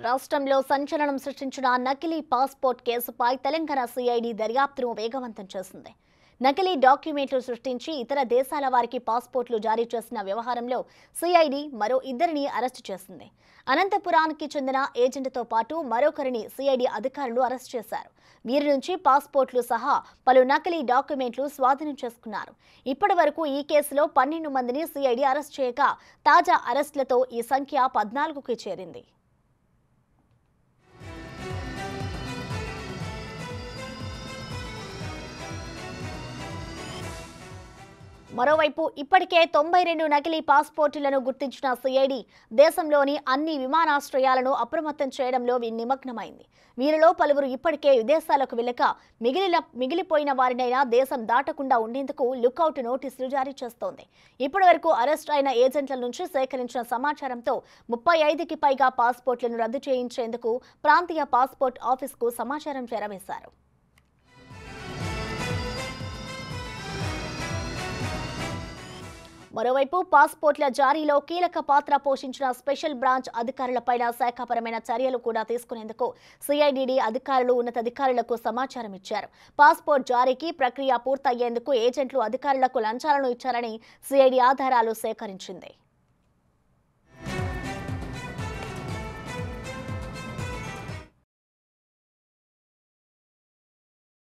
రాష్ట్రంలో సంచలనం సృష్టించిన నకిలీ పాస్పోర్ట్ కేసుపై తెలంగాణ సిఐడి దర్యాప్తును వేగవంతం చేసింది. నకిలీ డాక్యుమెంట్లు సృష్టించి ఇతర దేశాల వారికి పాస్పోర్ట్లు జారీ చేసిన వ్యవహారంలో సిఐడి మరో ఇద్దరిని అరెస్టు చేసింది. అనంతపురానికి చెందిన ఏజెంట్తో పాటు మరొకరిని సిఐడి అధికారులు అరెస్టు చేశారు. వీరి నుంచి పాస్పోర్ట్లు సహా పలు నకిలీ డాక్యుమెంట్లు స్వాధీనం చేసుకున్నారు. ఇప్పటి వరకు ఈ కేసులో 12 మందిని సిఐడి అరెస్టు చేయగా తాజా అరెస్టులతో ఈ సంఖ్య 14కి చేరింది. మరోవైపు ఇప్పటికే 92 నకిలీ పాస్పోర్టులను గుర్తించిన సిఐడి దేశంలోని అన్ని విమానాశ్రయాలను అప్రమత్తం చేయడంలో నిమగ్నమైంది. వీరిలో పలువురు ఇప్పటికే విదేశాలకు వెళ్ళక మిగిలిపోయిన వారినైనా దేశం దాటకుండా ఉండేందుకు లుకౌట్ నోటీసులు జారీ చేస్తోంది. ఇప్పటి వరకు అరెస్ట్ అయిన ఏజెంట్ల నుంచి సేకరించిన సమాచారంతో 35కి పైగా పాస్పోర్ట్లను రద్దు చేయించేందుకు ప్రాంతీయ పాస్పోర్ట్ ఆఫీస్కు సమాచారం చేరవేశారు. మరోవైపు పాస్పోర్ట్ల జారీలో కీలక పాత్ర పోషించిన స్పెషల్ బ్రాంచ్ అధికారులపై శాఖపరమైన చర్యలు కూడా తీసుకునేందుకు సిఐడి అధికారులు ఉన్నతాధికారులకు సమాచారం ఇచ్చారు. పాస్పోర్ట్ జారీకి ప్రక్రియ పూర్తయ్యేందుకు ఏజెంట్లు అధికారులకు లంచాలను ఇచ్చారని సిఐడి ఆధారాలు సేకరించింది.